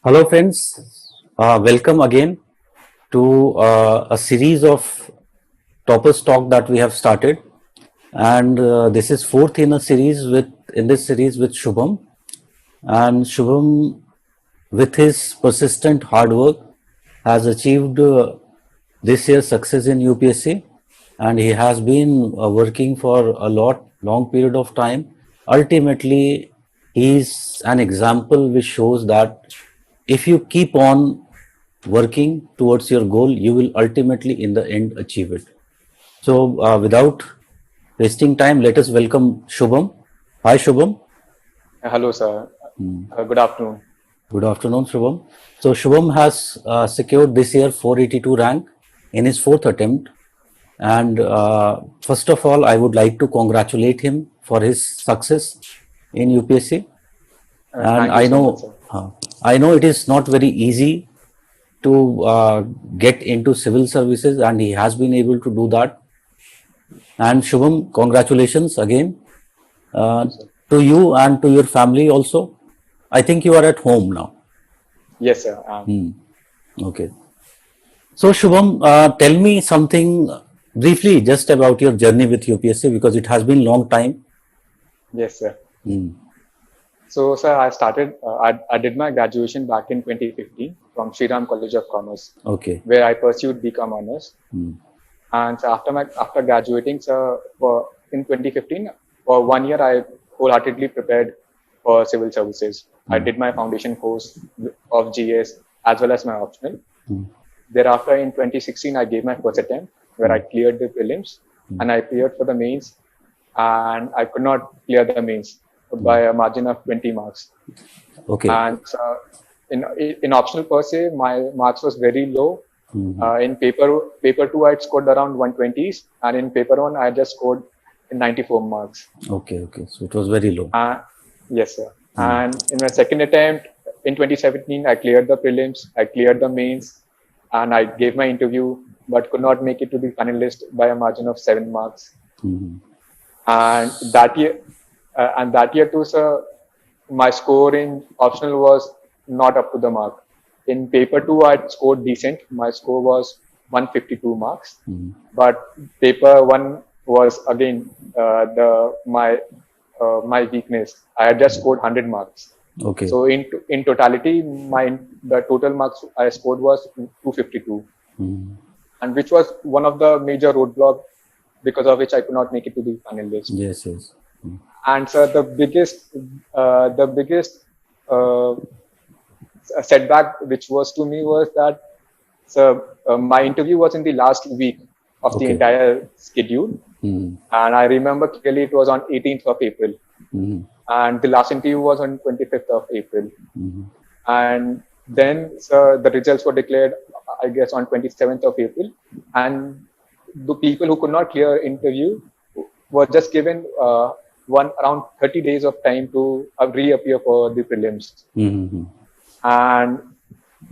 Hello, friends. Welcome again to a series of toppers talk that we have started, and this is fourth in a series with Shubham. And Shubham, with his persistent hard work, has achieved this year's success in UPSC, and he has been working for a long period of time. Ultimately, he is an example which shows that if you keep on working towards your goal, you will ultimately, in the end, achieve it. So, without wasting time, let us welcome Shubham. Hi, Shubham. Hello, sir. Good afternoon. Good afternoon, Shubham. So, Shubham has secured this year 482 rank in his fourth attempt. And first of all, I would like to congratulate him for his success in UPSC. And Thank you so much, sir. I know it is not very easy to get into civil services, and he has been able to do that. And Shubham, congratulations again uh, Thank you, sir. to you and to your family also. I think you are at home now. Yes, sir. Okay. So Shubham, tell me something briefly just about your journey with UPSC because it has been long time. Yes, sir. So, sir, I did my graduation back in 2015 from Shriram College of Commerce, Okay. where I pursued BCom honors. And so after graduating, sir, in 2015, for 1 year, I wholeheartedly prepared for civil services. I did my foundation course of GS as well as my optional. Thereafter, in 2016, I gave my first attempt where I cleared the prelims and I appeared for the mains, and I could not clear the mains by a margin of 20 marks. Okay. And in optional per se, my marks was very low. In paper two, I had scored around 120s, and in paper one, I just scored 94 marks. Okay. Okay. So it was very low. Yes, sir. And in my second attempt in 2017, I cleared the prelims, I cleared the mains, and I gave my interview, but could not make it to the finalist by a margin of 7 marks. And that year too, sir, my score in optional was not up to the mark. In paper two, I scored decent. My score was 152 marks, but paper one was again my weakness. I had just scored 100 marks. Okay. So in totality, the total marks I scored was 252, and which was one of the major roadblock because of which I could not make it to the final list. Yes. Yes. And so the biggest uh, setback which was to me was that my interview was in the last week of the Okay. entire schedule, and I remember clearly it was on 18th of April, and the last interview was on 25th of April, and then the results were declared, I guess, on 27th of April, and the people who could not clear interview were just given one around 30 days of time to reappear for the prelims. And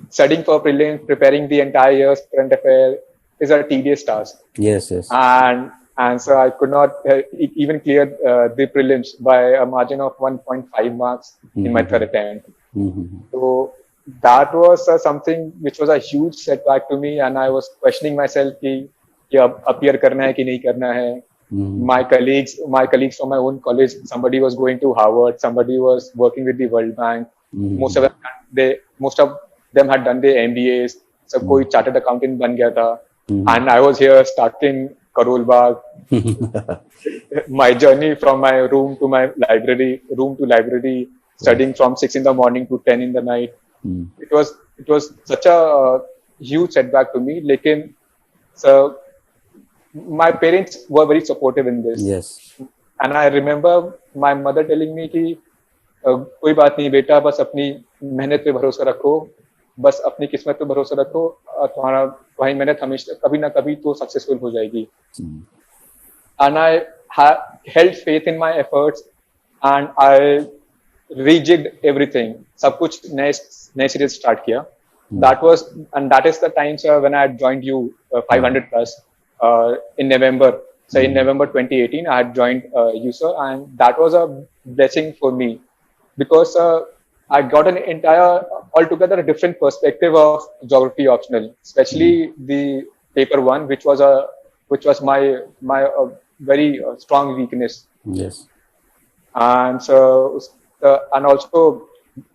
studying for prelims, preparing the entire year's current affair is a tedious task. Yes. Yes. And so I could not even clear the prelims by a margin of 1.5 marks in my third attempt. So that was something which was a huge setback to me, and I was questioning myself कि appear करना है कि नहीं करना है. My colleagues from my own college, somebody was going to Harvard, somebody was working with the World Bank. Most of them had done their MBAs. So कोई chartered accountant बन गया था, and I was here stuck in Karol Bagh. My journey from my room to library, studying from 6 in the morning to 10 in the night. It was such a huge setback to me. लेकिन so my parents were very supportive in this. Yes. And I remember my mother telling me कि कोई बात नहीं बेटा, बस अपनी मेहनत पे भरोसा रखो, बस अपनी किस्मत पे भरोसा रखो, तुम्हारी मेहनत हमेशा कभी ना कभी तो सक्सेसफुल हो जाएगी. And I held faith in my efforts, and I rejigged everything. सब कुछ नए सिरे से start किया. That is the time, sir, when I had joined you 500 plus in November. So in November 2018, I had joined you, sir, and that was a blessing for me because I got an entire, altogether a different perspective of geography optional, especially the paper one, which was my very strong weakness. Yes. And so, and also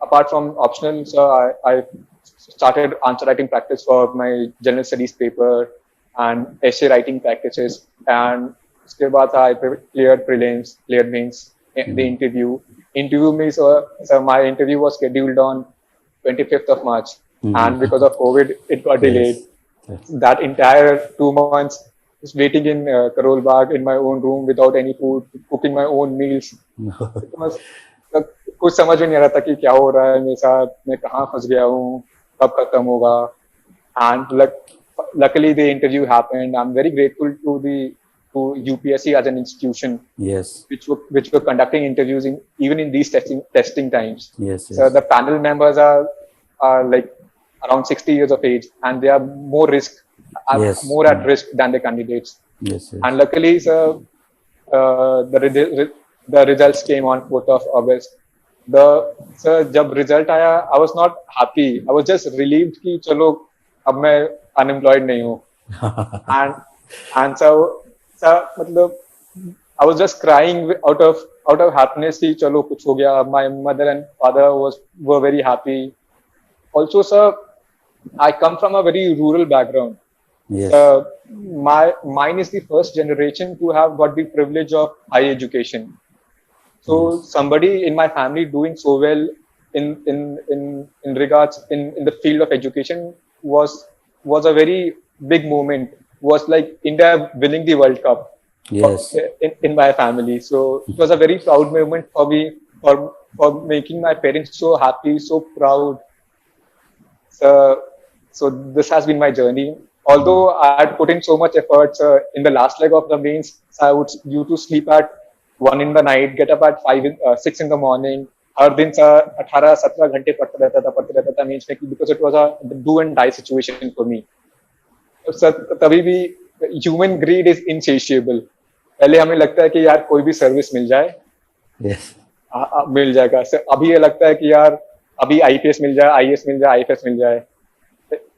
apart from optional, so I started answer writing practice for my general studies paper and essay writing practices. And उसके बाद I cleared prelims, cleared mains, the interview. Interview means so my interview was scheduled on 25th of March, and because of COVID, it got delayed. Yes. Yes. That entire 2 months just waiting in Karol Bagh in my own room without any food, cooking my own meals. It was, कुछ समझ में नहीं आ रहा था कि क्या हो रहा है मेरे साथ, मैं कहाँ फंस गया हूँ, कब खत्म होगा. And luckily the interview happened. I'm very grateful to UPSC as an institution, Yes. which were conducting interviews even in these testing times. Yes. So Yes. the panel members are like around 60 years of age, and they are Yes. more at risk than the candidates. Yes. Yes. And luckily, sir, the results came on 4th of August. Sir, जब result आया, I was not happy. I was just relieved कि चलो अब मैं unemployed नहीं हूँ. and so मतलब I was just crying out of happiness कि चलो कुछ हो गया. My mother and father were very happy. Also, sir, I come from a very rural background. Yes. Mine is the first generation to have got the privilege of high education. So somebody in my family doing so well in regards in the field of education was a very big moment. Was like India winning the World Cup. Yes. In my family. So it was a very proud moment for me for making my parents so happy, so proud. So this has been my journey. Although I had put in so much effort in the last leg of the mains, I would used to sleep at 1 in the night, get up at 6 in the morning. हर दिन 18-17 घंटे पढ़ते रहता था mains में, because it was a do and die situation for me. तभी भी human greed is insatiable. पहले हमें लगता है कि यार कोई भी सर्विस मिल जाए. Yes. मिल जाएगा. अभी ये लगता है कि यार अभी IPS मिल जाए, IAS मिल जाए, IFS मिल जाए.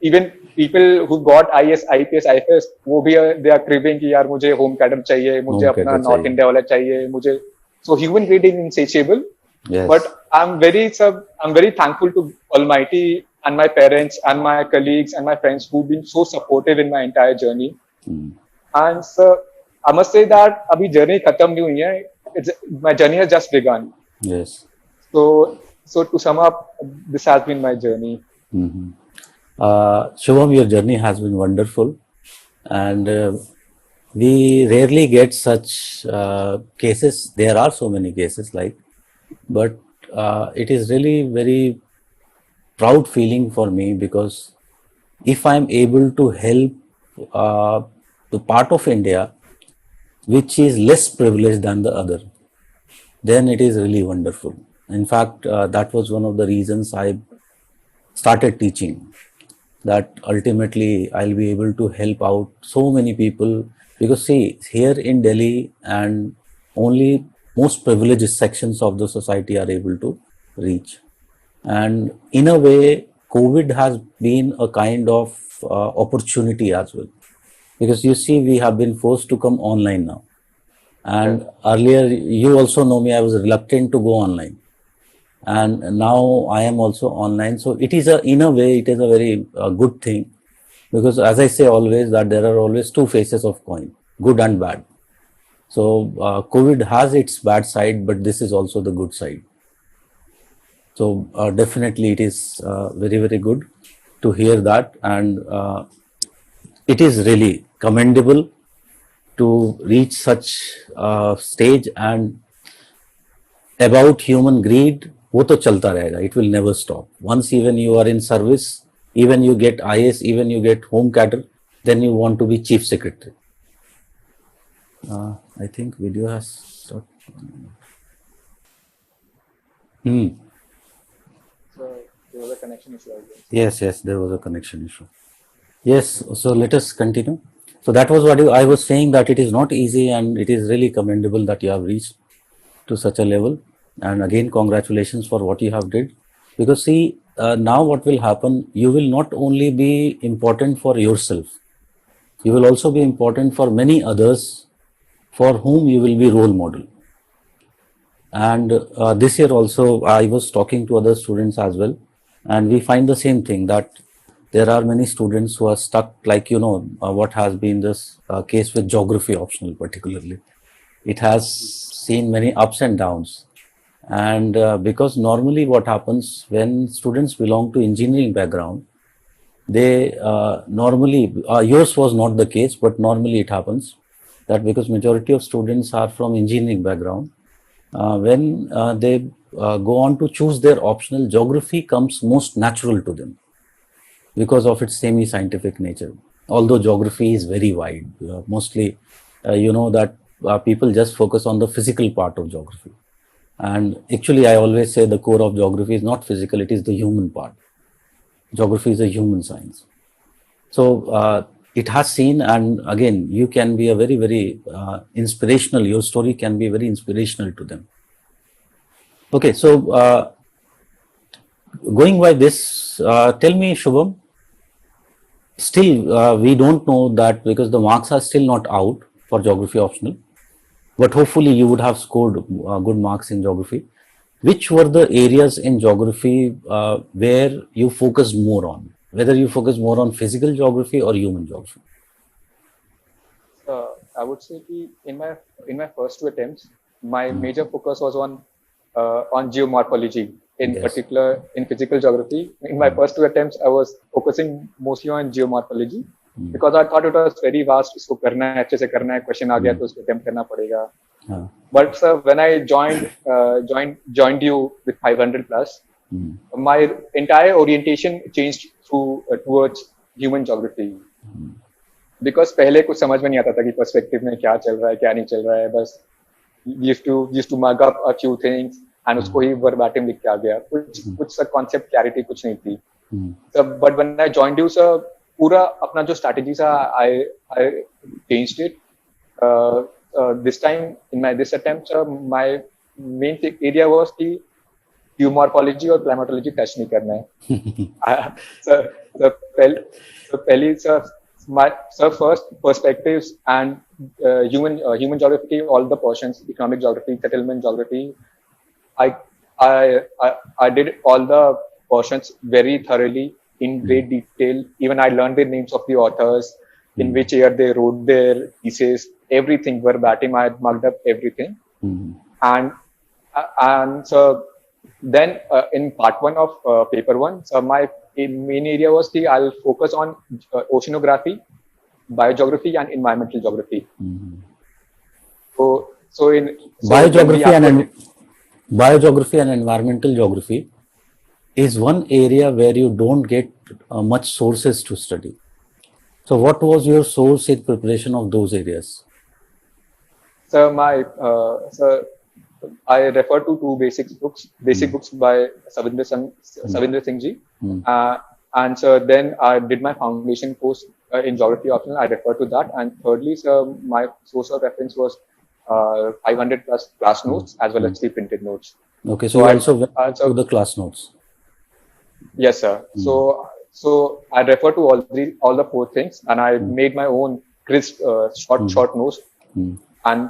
Even people who got IAS, IPS, IFS, वो भी they are craving कि यार मुझे home cadre चाहिए, मुझे अपना North India वाला चाहिए, मुझे. So human greed is insatiable. Yes. But I'm very thankful to Almighty and my parents and my colleagues and my friends who've been so supportive in my entire journey. And so I must say that abhi journey khatam nahi hui hai. My journey has just begun. Yes. So to sum up, this has been my journey. Shubham, your journey has been wonderful, and we rarely get such cases. There are so many cases but it is really very proud feeling for me, because if I'm able to help the part of India which is less privileged than the other, then it is really wonderful. In fact, that was one of the reasons I started teaching, that ultimately I'll be able to help out so many people. Because see, here in Delhi, and only most privileged sections of the society are able to reach. And in a way, COVID has been a kind of opportunity as well. Because you see, we have been forced to come online now. And earlier, you also know me, I was reluctant to go online. And now I am also online. So it is in a way, it is a very good thing. Because as I say always, that there are always two faces of coin, good and bad. So COVID has its bad side, but this is also the good side. So definitely it is very, very good to hear that. And it is really commendable to reach such stage. And about human greed, वो तो चलता रहेगा. It will never stop. Once even you are in service, even you get IS, even you get home cadre, then you want to be chief secretary. I think video has stopped. So there was a connection issue. Yes, there was a connection issue. Yes, so let us continue. So that was what I was saying, that it is not easy, and it is really commendable that you have reached to such a level. And again, congratulations for what you have did, Because see, now what will happen, you will not only be important for yourself, you will also be important for many others for whom you will be role model. And this year also, I was talking to other students as well, and we find the same thing, that there are many students who are stuck, like, what has been this case with geography optional particularly. It has seen many ups and downs. And because normally what happens when students belong to engineering background, they normally, yours was not the case, but normally it happens that because majority of students are from engineering background, when they go on to choose their optional, geography comes most natural to them because of its semi-scientific nature. Although geography is very wide, mostly that people just focus on the physical part of geography. And actually, I always say the core of geography is not physical, it is the human part. Geography is a human science. So it has seen, and again, you can be a very, very inspirational, your story can be very inspirational to them. Okay, so going by this, tell me, Shubham, still we don't know that because the marks are still not out for geography optional, but hopefully you would have scored good marks in geography. Which were the areas in geography where you focused more on? Whether you focus more on physical geography or human geography? I would say in my first two attempts, my major focus was on geomorphology, in Yes. particular in physical geography. In my first two attempts, I was focusing mostly on geomorphology because I thought it was very vast. इसको करना है, अच्छे से करना है, question आ गया तो उसको attempt करना पड़ेगा. But sir, when I joined you with 500 plus, my entire orientation changed towards human geography. Because पहले कुछ समझ में नहीं आता था कि perspective में क्या चल रहा है, क्या नहीं चल रहा है. बस used to mug up a few things and उसको ही verbatim लिख के आ गया. कुछ सा concept clarity कुछ नहीं थी. So, but when I joined you, sir, पूरा अपना जो strategy था, I changed it. This time in this attempt, sir, my main area was कि geomorphology और climatology touch नहीं करना है. पहली sir, first perspectives and human geography, all the portions, economic geography, settlement geography. I did all the portions very thoroughly in great detail. Even I learned the names of the authors, in which year they wrote their thesis, everything verbatim. I had marked up everything. And so then in part one of paper one, so my main area was I'll focus on oceanography, biogeography, and environmental geography. So in biogeography and environmental geography is one area where you don't get much sources to study. So what was your source in preparation of those areas? So I refer to two basic books by Savindra Singh ji. And so then I did my foundation course in geography optional. I refer to that. And thirdly, so my source of reference was 500 plus class notes as well as the printed notes. Okay, so I also went to the class notes. Yes, sir. So I refer to all the four things, and I made my own crisp short notes, and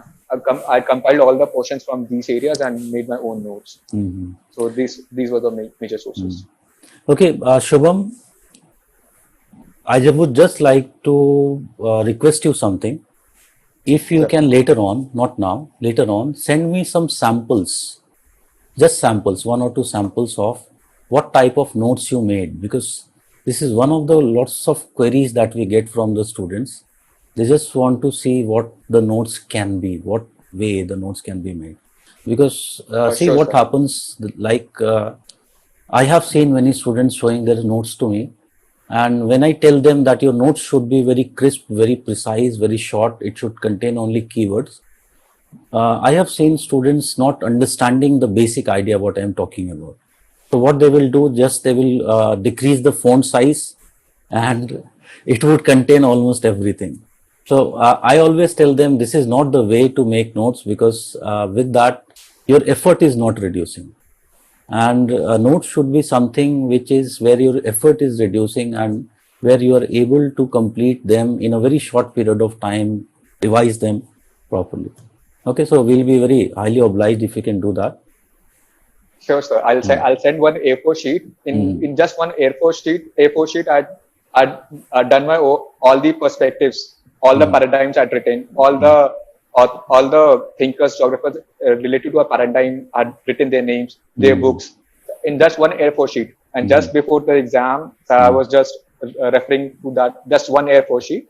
I compiled all the portions from these areas and made my own notes. So these were the major sources. Okay, Shubham, I would just like to request you something. If you can later on, not now, later on, send me some samples, just samples, 1 or 2 samples of what type of notes you made, because this is one of the lots of queries that we get from the students. They just want to see what the notes can be, what way the notes can be made. Because see what happens, like I have seen many students showing their notes to me, and when I tell them that your notes should be very crisp, very precise, very short, it should contain only keywords, I have seen students not understanding the basic idea what I am talking about. So what they will do, just they will decrease the font size and it would contain almost everything. So I always tell them this is not the way to make notes, because with that your effort is not reducing. And notes should be something which is where your effort is reducing and where you are able to complete them in a very short period of time, revise them properly. Okay, so we'll be very highly obliged if you can do that. Sure, sir. I'll send one A4 sheet. In just one A4 sheet, I'd done my all the perspectives, all the paradigms I'd written, all the thinkers, geographers related to a paradigm. I'd written their names, their books, in just one A4 sheet. And just before the exam, I was just referring to that, just one A4 sheet.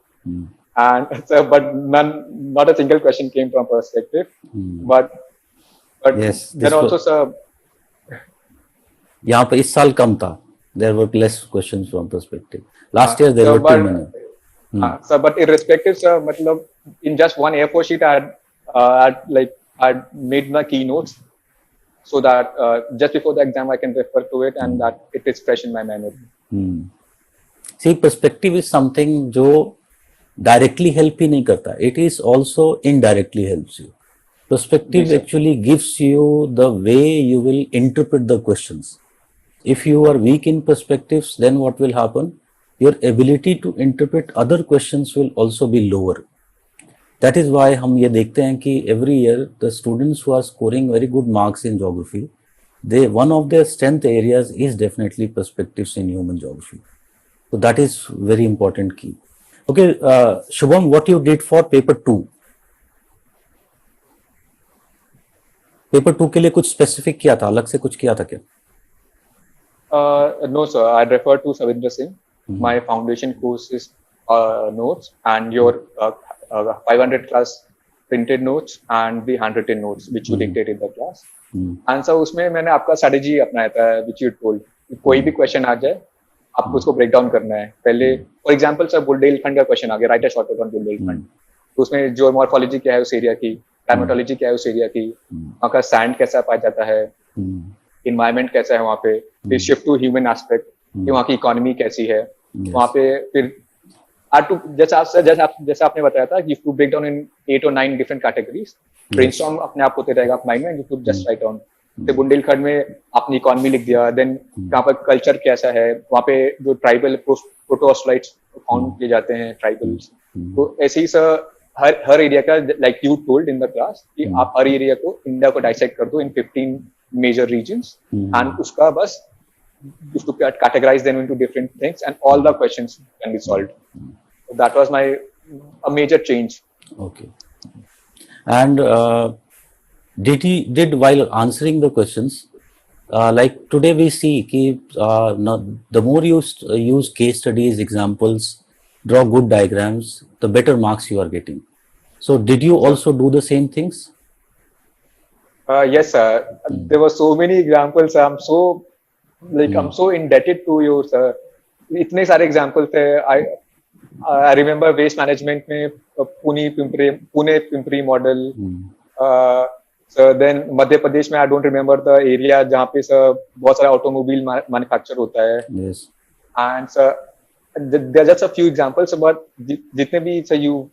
And so, but not a single question came from perspective. But yes, then also, sir. यहाँ पे इस साल कम था. There were less questions from perspective. Last year there were too many. Sir, but irrespective, sir, matlab, in just one A4 sheet, I'd made my keynotes so that just before the exam I can refer to it and that it is fresh in my memory. See, perspective is something जो directly help ही नहीं करता. It is also indirectly helps you. Perspective actually gives you the way you will interpret the questions. If you are weak in perspectives, then what will happen? Your ability to interpret other questions will also be lower. That is why हम ये देखते हैं कि every year the students who are scoring very good marks in geography, one of their strength areas is definitely perspectives in human geography. So that is very important key. Okay, Shubham, what you did for paper 2? Paper 2 के लिए कुछ specific किया था, अलग से कुछ किया था क्या? No, sir. I refer to Savindra Singh. My foundation course is notes and your 500 class printed notes and the handwritten notes which you dictate in the class. And so उसमें मैंने आपका strategy अपनाया था which you told. कोई भी question आ जाए, आपको उसको break down करना है. पहले, for example, सर बुंदेलखंड का question आ गया, write a short paper on Bundelkhand. तो उसमें जो morphology क्या है उस एरिया की, climatology क्या है उस एरिया की, वहाँ का sand कैसा पाया जाता है, environment कैसा है वहाँ पे, फिर shift to human aspect, कि वहाँ की economy कैसी है, वहाँ पे फिर जैसा आपने बताया था, you to break down in 8 or 9 different categories. Brainstorm अपने आप होते रहेगा माइंड में, you could just write down. तो बुंदेलखंड में आपने इकोनॉमी लिख दिया, देन वहाँ पर कल्चर कैसा है, वहाँ पे जो ट्राइबल प्रोटोस्लाइट्स फाउंड किए जाते हैं ट्राइबल्स, तो ऐसे ही सर हर एरिया का like you told in the class कि आप हर एरिया को इंडिया को डाइसेक्ट कर दो इन 15 मेजर रीजन्स एंड उसका बस to categorize them into different things and all the questions can be solved. So that was a major change. Okay. And did while answering the questions, like today we see the more you use case studies, examples, draw good diagrams, the better marks you are getting. So did you also do the same things? Yes, sir. There were so many examples. I'm so indebted to you, sir. इतने सारे examples थे. I remember waste management में Pune Pimpri model. So then Madhya Pradesh में I don't remember the area जहाँ पे sir बहुत सारा automobile manufacture होता है. Yes. And sir, there are just a few examples, but जितने भी sir you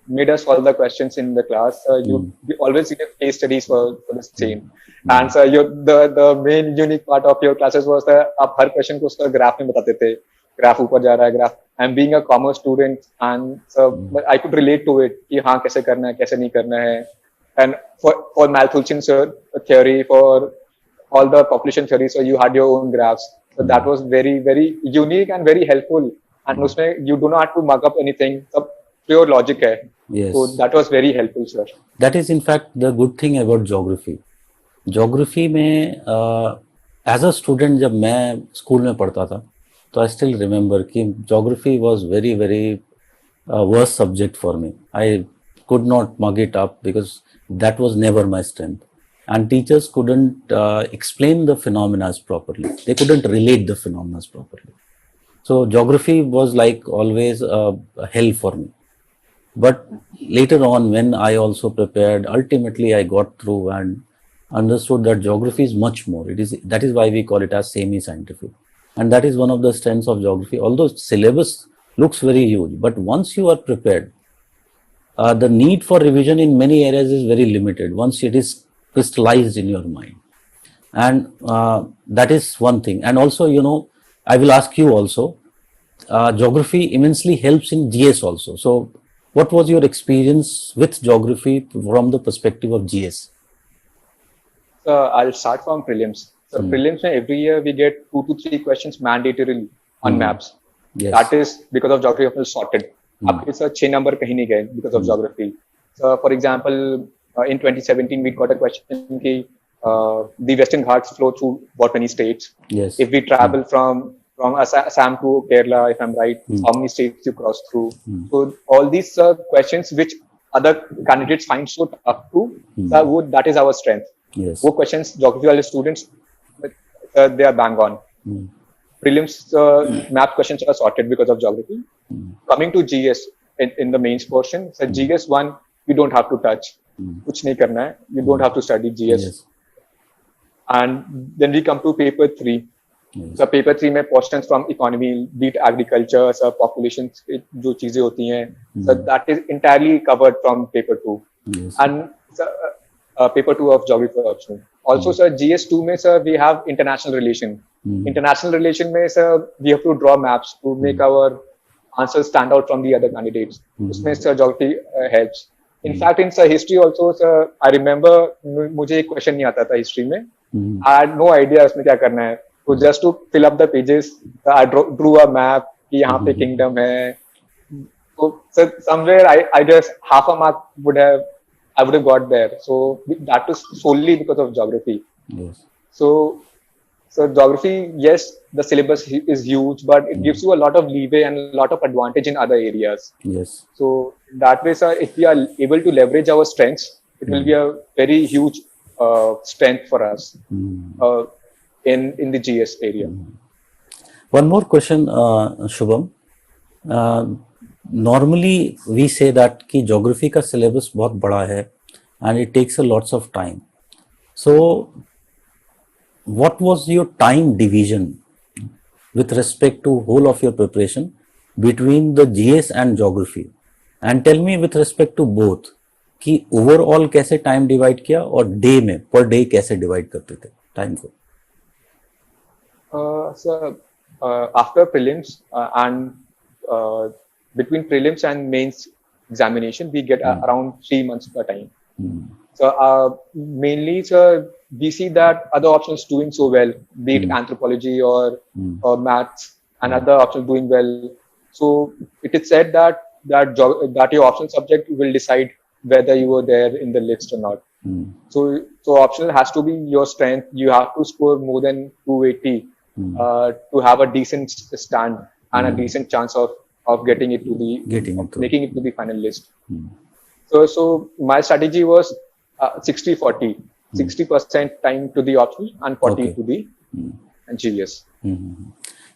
made us solve the questions in the class. You always give case studies for the same. And sir, the main unique part of your classes was that आप हर question को उसका graph में बताते थे. Graph ऊपर जा रहा है, graph. I'm being a commerce student, and so I could relate to it कि हाँ कैसे करना है, कैसे नहीं करना है. And for Malthussen's theory, for all the population theories, so you had your own graphs. So that was very, very unique and very helpful. And उसमें you do not have to mug up anything. So pure logic है. Yes. So that was very helpful, sir. That is in fact the good thing about geography. Geography में as a student जब मैं school में पढ़ता था, तो I still remember कि geography was very, very worst subject for me. I could not mug it up because that was never my strength. And teachers couldn't explain the phenomena properly. They couldn't relate the phenomena properly. So geography was like always a hell for me. But later on, when I also prepared, ultimately I got through and understood that geography is much more. That is why we call it as semi-scientific. And that is one of the strengths of geography. Although syllabus looks very huge, but once you are prepared, the need for revision in many areas is very limited once it is crystallized in your mind. and that is one thing. And also, I will ask you also, geography immensely helps in GS also. So what was your experience with geography from the perspective of GS? So I'll start from prelims. So prelims, every year we get 2 to 3 questions mandatorily on maps. Yes. That is because of geography optional sorted. आपके sir 6 number कहीं नहीं गए because of geography. So for example, in 2017 we got a question कि the Western Ghats flow through what many states? Yes. If we travel from Assam to Kerala, if I'm right, how many states you cross through? So all these questions which other candidates find so tough to, that is our strength. Yes. वो questions geography वाले students they are bang on. Prelims math questions are sorted because of geography. Coming to GS in the mains portion, so GS 1 you don't have to touch. कुछ नहीं करना है. You don't have to study GS. Yes. And then we come to paper 3. Yes. So paper 3 में portions from economy, be it agriculture, so population जो चीजें होती हैं, so that is entirely covered from paper 2. Yes. And paper 2 of geography optional. Also, sir, GS2 में sir we have international relation. International relation में sir we have to draw maps to make our answers stand out from the other candidates. उसमें sir geography helps. In fact, in sir history also, sir, I remember मुझे एक question नहीं आता था history में. I had no idea उसमें क्या करना है. So just to fill up the pages, I drew a map कि यहाँ पे kingdom है. So sir, somewhere I just half a mark I would have got there. So that is solely because of geography. Yes. So geography, yes, the syllabus is huge, but it gives you a lot of leeway and a lot of advantage in other areas. Yes. So that way, sir, if we are able to leverage our strengths, it will be a very huge strength for us in the GS area. One more question, Shubham. Normally we say that कि geography का syllabus बहुत बड़ा है and it takes a lots of time. So what was your time division with respect to whole of your preparation between the GS and geography? And tell me with respect to both कि overall कैसे time divide किया और day में per day कैसे divide करते थे time को? So after prelims and between prelims and mains examination, we get around 3 months per time. So mainly, sir, we see that other options doing so well, be it anthropology or maths, and other options doing well. So it is said that your optional subject will decide whether you were there in the list or not. So optional has to be your strength. You have to score more than 280 to have a decent stand and a decent chance of making it to the final list. So my strategy was 60-40, 60% time to the optional and 40 to the GS.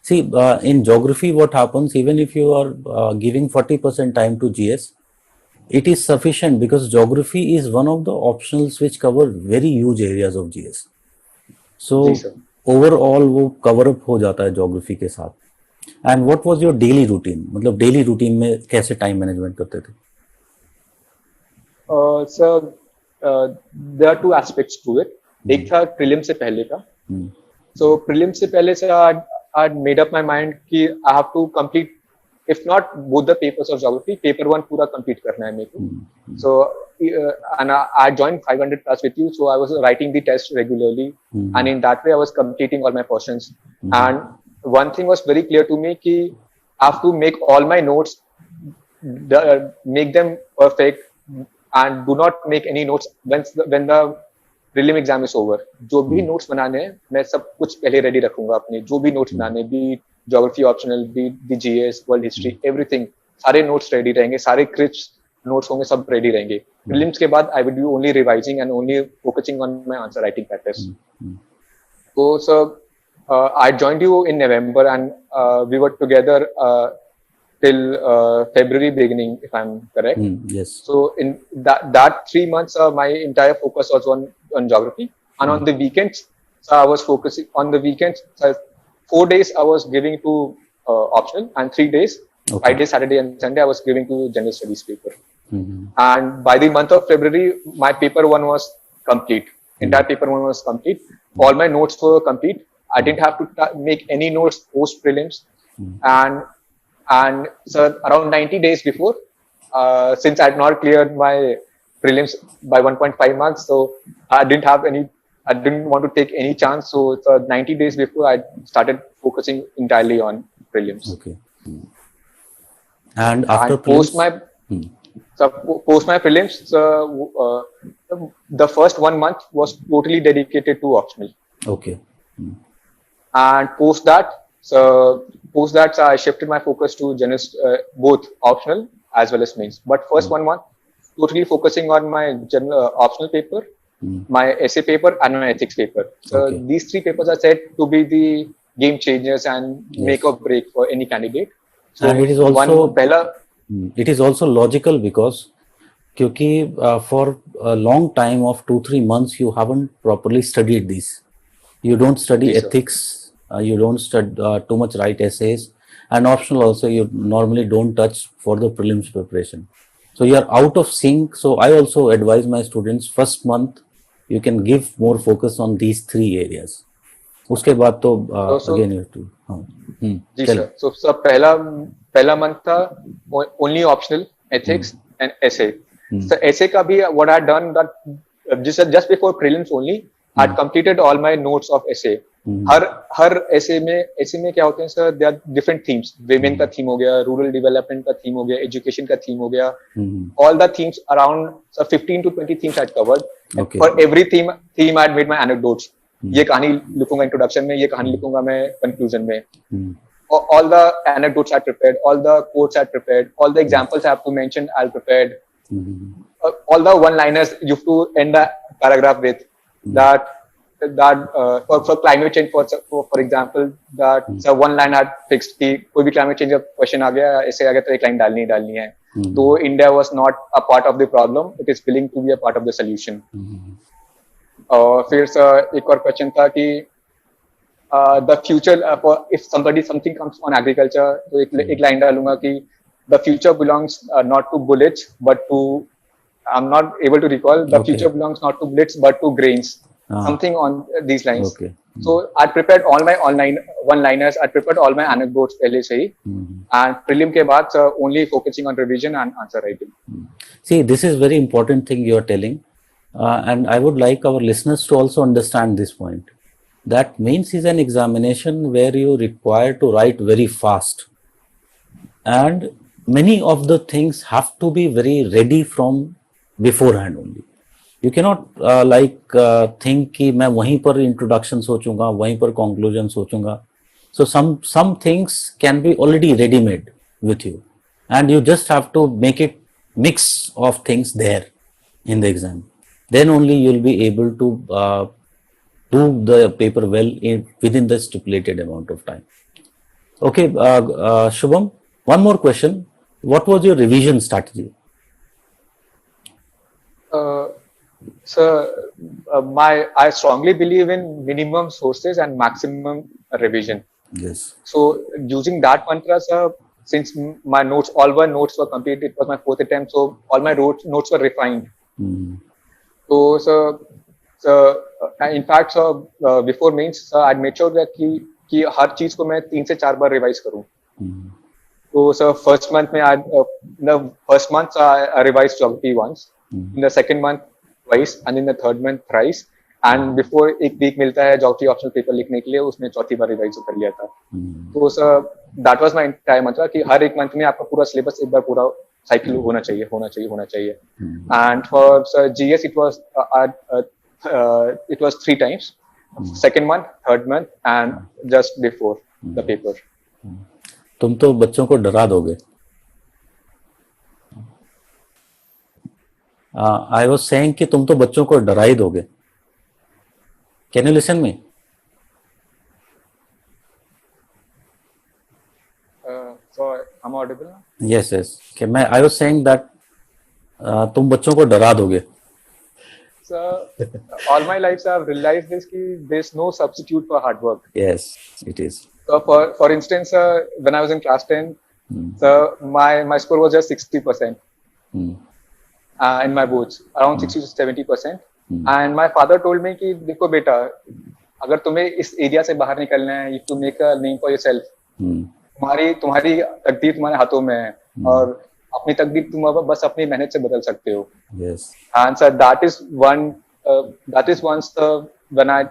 See, in geography, what happens, even if you are giving 40% time to GS, it is sufficient because geography is one of the optionals which cover very huge areas of GS. So overall वो cover up हो जाता है geography के साथ. And what was your daily routine? मतलब daily routine में कैसे time management करते थे? So there are two aspects to it. एक था prelim से पहले का. So prelim से पहले से I made up my mind कि I have to complete, if not both the papers of geography, paper 1 पूरा complete करना है मेरे को. So and I joined 500 class with you, so I was writing the test regularly, and in that way I was completing all my portions. And one thing was very clear to me कि I have to make all my notes, make them perfect, and do not make any notes when the prelim exam is over. जो भी notes बनाने हैं, मैं सब कुछ पहले ready रखूंगा अपने. जो भी notes बनाने, be geography optional, be the GS, world history, everything, सारे notes ready रहेंगे, सारे crisp notes होंगे, सब ready रहेंगे. Prelims के बाद I would be only revising and only focusing on my answer writing practice. So I joined you in November and we were together till February beginning, if I'm correct. Yes. So in that 3 months, my entire focus was on geography. And on the weekends, so I was focusing on the weekends. So 4 days I was giving to optional, and 3 days, Friday, Saturday, and Sunday, I was giving to general studies paper. And by the month of February, my paper 1 was complete entire paper one was complete. All my notes were complete. I didn't have to make any notes post prelims, and so around 90 days before, since I had not cleared my prelims by 1.5 marks, so I didn't want to take any chance. So 90 days before, I started focusing entirely on prelims. Okay. And after prelims, post my prelims, the first 1 month was totally dedicated to optional. Okay. And post that, I shifted my focus to general, both optional as well as mains. But first 1 month, totally focusing on my general optional paper, my essay paper, and my ethics paper. So these three papers are said to be the game changers and make or break for any candidate. So and it is also logical because for a long time of 2-3 months you haven't properly studied these. You don't study ethics, you don't study too much write essays, and optional also you normally don't touch for the prelims preparation. So you are out of sync. So I also advise my students, first month you can give more focus on these three areas. उसके बाद तो again you have to जी sir. So पहला month था only optional, ethics and essay. So essay का भी what I had done that just before prelims only, I had completed all my notes of essay. Her essay में क्या होते हैं sir, there are different themes. Women का theme हो गया, rural development का theme हो गया, education का theme हो गया. All the themes around 15 to 20 themes I had covered. Okay. For every theme I had made my anecdotes. ये कहानी लिखूंगा इंट्रोडक्शन में, ये कहानी लिखूंगा मैं कंक्लूजन में. All the anecdotes I prepared, all the quotes I prepared, all the examples I have to mention I prepared. All the one-liners you have to end the paragraph with. That for climate change, for example, that so one line I had fixed कि कोई भी climate change का question आ गया, ऐसे आ गया तो एक line डालनी है. तो India was not a part of the problem, it is willing to be a part of the solution. फिर एक और क्वेश्चन था कि the future if something comes on agriculture, तो एक लाइन डालूंगा कि the future belongs not to bullets but to, I'm not able to recall, the future belongs not to bullets but to grains. Something on these lines. Okay. So I prepared all my online one-liners, I prepared all my anecdotes पहले से ही, and prelim के बाद only focusing on revision and answer writing. See, this is very important thing you are telling. And I would like our listeners to also understand this point, that mains is an examination where you require to write very fast, and many of the things have to be very ready from beforehand only. You cannot think कि मैं वहीं पर introduction सोचूंगा, वहीं पर conclusion सोचूंगा. So some things can be already ready made with you, and you just have to make it mix of things there in the exam. Then only you will be able to do the paper well within the stipulated amount of time. Okay, Shubham, one more question. What was your revision strategy? So, I strongly believe in minimum sources and maximum revision. Yes. So, using that mantra, sir, since my notes, all my notes were completed, it was my fourth attempt, so all my notes were refined. So, in fact, sir, before mains, I'd made sure that कि हर चीज को मैं 3 से 4 बार revise करूं. So, first month I revised geography once. In the second month twice, and in the third month thrice. And before एक week मिलता है geography optional paper लिखने के लिए, उसने चौथी बार रिवाइज कर लिया था. तो that was my entire mantra कि हर एक मंथ में आपका पूरा सिलेबस एक बार पूरा साइकिल होना चाहिए. And for GS it was 3 times. Second month, third month, and just before the paper. तुम तो बच्चों को डरा दोगे. I was saying कि तुम तो बच्चों को डरा ही दोगे. Can you listen me? So I'm audible now? Yes. Okay, I was saying that तुम बच्चों को डरा दोगे. So all my life I've realized this कि there's no substitute for hard work. Yes, it is. So for instance, when I was in class 10, so my score was just 60%. In my boards, around 60 to 70%. And my father told me कि देखो बेटा, अगर तुम्हें इस area से बाहर निकलना है, to make a name for yourself, तुम्हारी तुम्हारी तकदीर तुम्हारे हाथों में है, और अपनी तकदीर तुम बस अपनी मेहनत से बदल सकते हो. Yes. And so that is once when I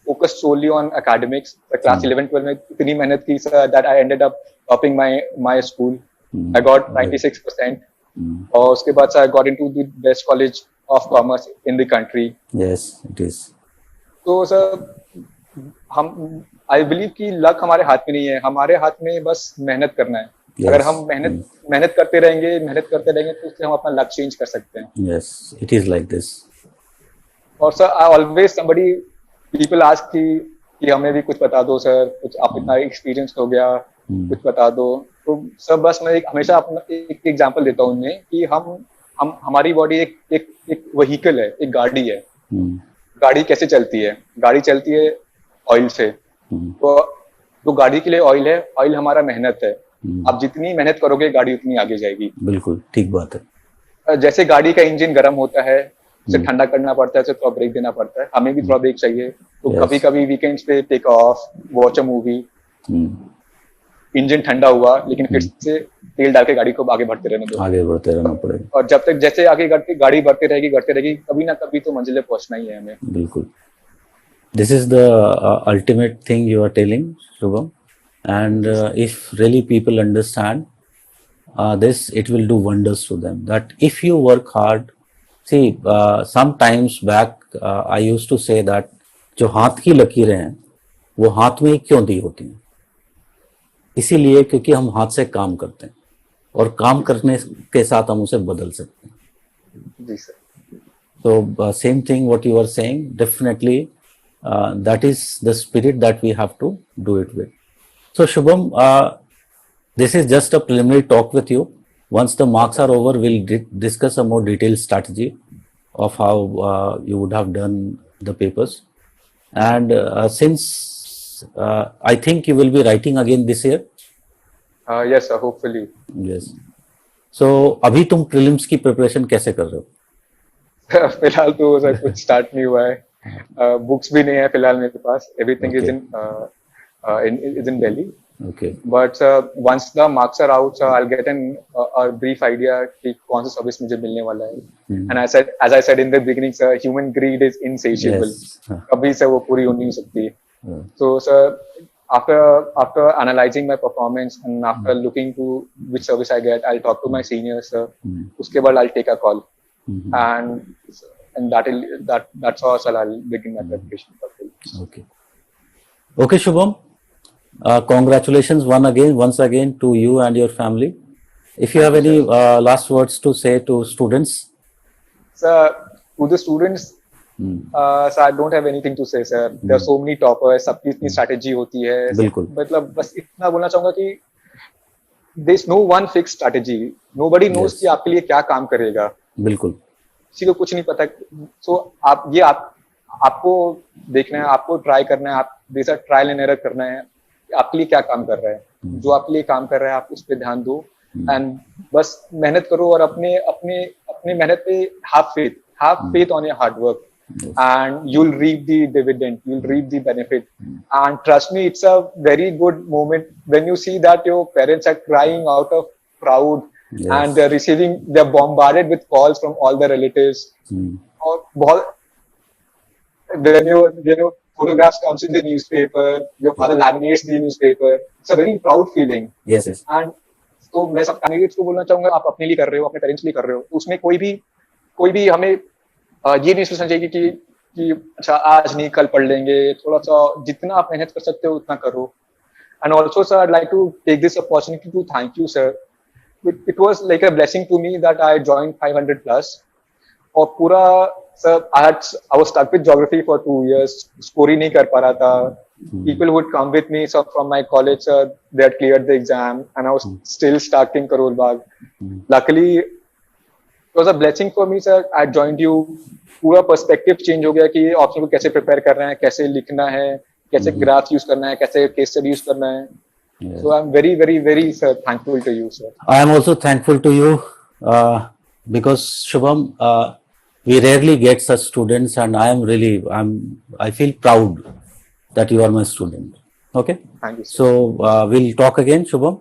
focused solely on academics. The class 11-12 में इतनी मेहनत की sir, that I ended up topping my school. I got 96%. और उसके बाद I got into the best college of commerce in the country. Yes, it is. तो sir हम I believe कि लक हमारे हाथ में नहीं है, हमारे हाथ में बस मेहनत करना है. Yes. अगर हम मेहनत करते रहेंगे तो उससे हम अपना लक चेंज कर सकते हैं. Yes, it is like this. और sir I always somebody people ask कि हमें भी कुछ बता दो सर, कुछ आप इतना एक्सपीरियंस हो गया, कुछ बता दो. तो सर बस मैं हमेशा अपना एक एग्जांपल देता हूँ उनमें कि हम हमारी बॉडी एक व्हीकल है, एक गाड़ी है. गाड़ी कैसे चलती है? गाड़ी चलती है ऑयल से. तो गाड़ी के लिए ऑयल है, ऑयल हमारा मेहनत है. आप जितनी मेहनत करोगे गाड़ी उतनी आगे जाएगी. बिल्कुल ठीक बात है. जैसे गाड़ी का इंजन गर्म होता है, उसे ठंडा करना पड़ता है, उसे थोड़ा ब्रेक देना पड़ता है. हमें भी थोड़ा ब्रेक चाहिए. तो कभी कभी वीकेंड्स पे take off, watch a movie, engine ठंडा हुआ लेकिन फिर से तेल डाल के गाड़ी को आगे बढ़ते रहने दो. आगे बढ़ते रहना पड़ेगा. और जब तक जैसे आगे गाड़ी बढ़ती रहेगी, कभी ना कभी तो मंजिल पे पहुंचना ही है हमें. बिल्कुल. This is the ultimate thing you are telling, Shubham. And if really people understand this, it will do wonders to them. That if you work hard, see, sometimes back I used to say that जो हाथ की लकीरें हैं वो हाथ में ही क्यों दी होती हैं? इसीलिए क्योंकि हम हाथ से काम करते हैं और काम करने के साथ हम उसे बदल सकते हैं. जी sir. So same thing what you are saying, definitely that is the spirit that we have to do it with. So Shubham, this is just a preliminary talk with you. Once the marks are over, we'll discuss a more detailed strategy of how you would have done the papers. And since I think you will be writing again this year. Yes sir, hopefully. Yes. So अभी तुम prelims की preparation कैसे कर रहे हो? फिलहाल तो sir कुछ स्टार्ट नहीं हुआ है. बुक्स भी नहीं है फिलहाल मेरे पास. Everything is in Delhi. Okay. But once the marks are out, I'll get a brief idea कि कौन सा सर्विस मुझे मिलने वाला है. And as I said in the beginning, sir, human greed is insatiable. Yes. कभी से वो पूरी हो नहीं सकती. So sir, after analyzing my performance and after looking to which service I get, I'll talk to my seniors, sir. उसके बाद I'll take a call. And that's how I'll begin my preparation for this. Okay, Shubham. Congratulations once again to you and your family. If you have any last words to say to students. Sir, to the students, sir, I don't have anything to say, sir. There are so many toppers. सबकी इतनी strategy होती है. बिल्कुल. मतलब बस इतना बोलना चाहूँगा कि there is no one fixed strategy. Nobody knows कि आपके लिए क्या काम करेगा. बिल्कुल. किसी को कुछ नहीं पता. So आपको देखना है, आपको ट्राई करना है, आप जैसा ट्रायल एंड एरर करना है, आपके लिए क्या काम कर रहा है. जो आपके लिए काम कर रहा है आप उस पर ध्यान दो एंड बस मेहनत करो और अपने मेहनत पे have faith on your hard work and you'll reap the dividend, you'll reap the benefit. And trust me, it's a very good moment when you see that your parents are crying out of proud. Yes. And they're bombarded with calls from all the relatives. और बहुत when you photographs comes in the newspaper, your father laminates the newspaper. It's a very proud feeling. Yes. And तो मैं सब candidates को बोलना चाहूंगा, आप अपने लिए कर रहे हो, अपने पेरेंट्स लिए कर रहे हो, तो उसमें कोई भी हमें ये नहीं सोचना चाहिए कि अच्छा आज नहीं कल पढ़ लेंगे. थोड़ा सा जितना आप मेहनत कर सकते हो उतना करो. And also sir, I'd like to take this opportunity to thank you, sir. It was like a blessing to me that I joined 500 plus. और पूरा sir, I was stuck with geography for 2 years. Score ही नहीं कर पा रहा था. People would come with me, so from my college, sir, they had cleared the exam, and I was still stuck in Karol Bagh. Luckily, it was a blessing for me, sir. I joined you. पूरा perspective change हो गया कि option को कैसे prepare करना है, कैसे लिखना है, कैसे ग्राफ यूज करना है, कैसे केस स्टडी यूज करना है. Yes. So I'm very, very, very sir, thankful to you, sir. I am also thankful to you because Shubham, we rarely get such students, and I feel proud that you are my student. Okay. Thank you, sir. So we'll talk again, Shubham.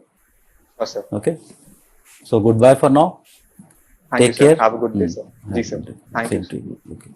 Yes, sir. Okay. So goodbye for now. Thank you, Take sir. care. Have a good day, sir. Have Ji, a sir. good day. Thank Same you. to you. Okay.